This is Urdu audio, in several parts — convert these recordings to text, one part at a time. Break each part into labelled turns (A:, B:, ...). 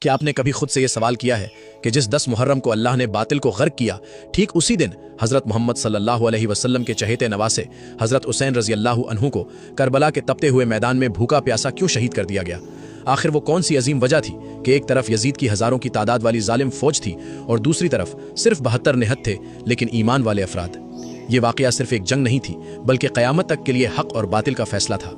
A: کہ آپ نے کبھی خود سے یہ سوال کیا ہے کہ جس 10 محرم کو اللہ نے باطل کو غرق کیا، ٹھیک اسی دن حضرت محمد صلی اللہ علیہ وسلم کے چہیتے نواسے حضرت حسین رضی اللہ عنہ کو کربلا کے تپتے ہوئے میدان میں بھوکا پیاسا کیوں شہید کر دیا گیا؟ آخر وہ کون سی عظیم وجہ تھی کہ ایک طرف یزید کی ہزاروں کی تعداد والی ظالم فوج تھی اور دوسری طرف صرف 72 نہت تھے لیکن ایمان والے افراد؟ یہ واقعہ صرف ایک جنگ نہیں تھی بلکہ قیامت تک کے لیے حق اور باطل کا فیصلہ تھا۔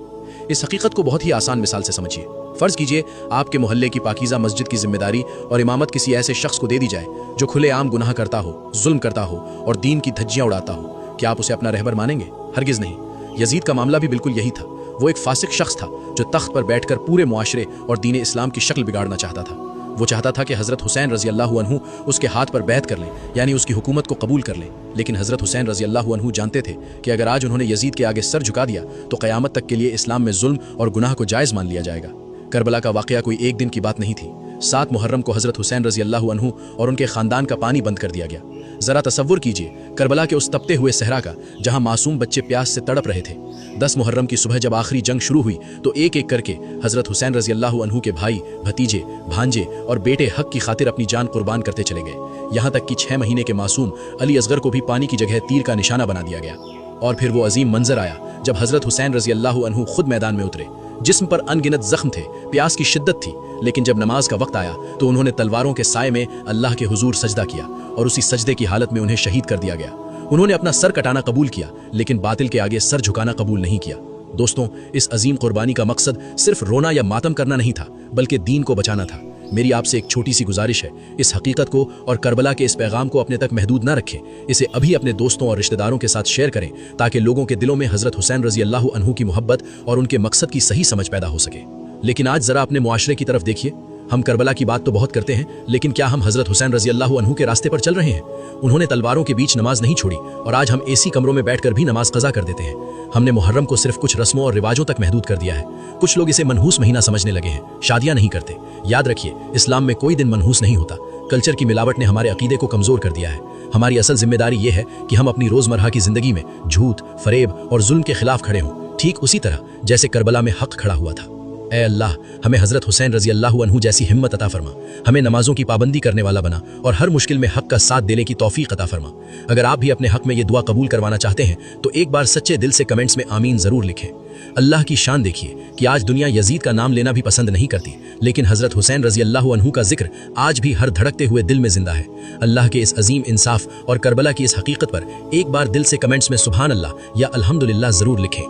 A: اس حقیقت کو بہت ہی آسان مثال سے سمجھیے۔ فرض کیجئے آپ کے محلے کی پاکیزہ مسجد کی ذمہ داری اور امامت کسی ایسے شخص کو دے دی جائے جو کھلے عام گناہ کرتا ہو، ظلم کرتا ہو اور دین کی دھجیاں اڑاتا ہو۔ کیا آپ اسے اپنا رہبر مانیں گے؟ ہرگز نہیں۔ یزید کا معاملہ بھی بالکل یہی تھا۔ وہ ایک فاسق شخص تھا جو تخت پر بیٹھ کر پورے معاشرے اور دین اسلام کی شکل بگاڑنا چاہتا تھا۔ وہ چاہتا تھا کہ حضرت حسین رضی اللہ عنہ اس کے ہاتھ پر بیعت کر لیں، یعنی اس کی حکومت کو قبول کر لیں۔ لیکن حضرت حسین رضی اللہ عنہ جانتے تھے کہ اگر آج انہوں نے یزید کے آگے سر جھکا دیا تو قیامت تک کے لیے اسلام میں ظلم اور گناہ کو جائز مان لیا جائے گا۔ کربلا کا واقعہ کوئی ایک دن کی بات نہیں تھی۔ 7 محرم کو حضرت حسین رضی اللہ عنہ اور ان کے خاندان کا پانی بند کر دیا گیا۔ ذرا تصور کیجئے کربلا کے اس تپتے ہوئے صحرا کا جہاں معصوم بچے پیاس سے تڑپ رہے تھے۔ 10 محرم کی صبح جب آخری جنگ شروع ہوئی تو ایک ایک کر کے حضرت حسین رضی اللہ عنہ کے بھائی، بھتیجے، بھانجے اور بیٹے حق کی خاطر اپنی جان قربان کرتے چلے گئے، یہاں تک کہ 6 مہینے کے معصوم علی اصغر کو بھی پانی کی جگہ تیر کا نشانہ بنا دیا گیا۔ اور پھر وہ عظیم منظر آیا جب حضرت حسین رضی اللہ عنہ خود میدان میں اترے۔ جسم پر ان گنت زخم تھے، پیاس کی شدت تھی، لیکن جب نماز کا وقت آیا تو انہوں نے تلواروں کے سائے میں اللہ کے حضور سجدہ کیا اور اسی سجدے کی حالت میں انہیں شہید کر دیا گیا۔ انہوں نے اپنا سر کٹانا قبول کیا لیکن باطل کے آگے سر جھکانا قبول نہیں کیا۔ دوستوں، اس عظیم قربانی کا مقصد صرف رونا یا ماتم کرنا نہیں تھا بلکہ دین کو بچانا تھا۔ میری آپ سے ایک چھوٹی سی گزارش ہے، اس حقیقت کو اور کربلا کے اس پیغام کو اپنے تک محدود نہ رکھیں، اسے ابھی اپنے دوستوں اور رشتہ داروں کے ساتھ شیئر کریں تاکہ لوگوں کے دلوں میں حضرت حسین رضی اللہ عنہ کی محبت اور ان کے مقصد کی صحیح سمجھ پیدا ہو سکے۔ لیکن آج ذرا اپنے معاشرے کی طرف دیکھیے۔ ہم کربلا کی بات تو بہت کرتے ہیں لیکن کیا ہم حضرت حسین رضی اللہ عنہ کے راستے پر چل رہے ہیں؟ انہوں نے تلواروں کے بیچ نماز نہیں چھوڑی اور آج ہم AC کمروں میں بیٹھ کر بھی نماز قضا کر دیتے ہیں۔ ہم نے محرم کو صرف کچھ رسموں اور رواجوں تک محدود کر دیا ہے۔ کچھ لوگ اسے منحوس مہینہ سمجھنے لگے ہیں، شادیاں نہیں کرتے۔ یاد رکھیے، اسلام میں کوئی دن منحوس نہیں ہوتا۔ کلچر کی ملاوٹ نے ہمارے عقیدے کو کمزور کر دیا ہے۔ ہماری اصل ذمہ داری یہ ہے کہ ہم اپنی روزمرہ کی زندگی میں جھوٹ، فریب اور ظلم کے خلاف کھڑے ہوں، ٹھیک اسی طرح جیسے کربلا میں حق کھڑا ہوا تھا۔ اے اللہ، ہمیں حضرت حسین رضی اللہ عنہ جیسی ہمت عطا فرما، ہمیں نمازوں کی پابندی کرنے والا بنا اور ہر مشکل میں حق کا ساتھ دینے کی توفیق عطا فرما۔ اگر آپ بھی اپنے حق میں یہ دعا قبول کروانا چاہتے ہیں تو ایک بار سچے دل سے کمنٹس میں آمین ضرور لکھیں۔ اللہ کی شان دیکھیے کہ آج دنیا یزید کا نام لینا بھی پسند نہیں کرتی، لیکن حضرت حسین رضی اللہ عنہ کا ذکر آج بھی ہر دھڑکتے ہوئے دل میں زندہ ہے۔ اللہ کے اس عظیم انصاف اور کربلا کی اس حقیقت پر ایک بار دل سے کمنٹس میں سبحان اللہ یا الحمدللہ ضرور لکھیں۔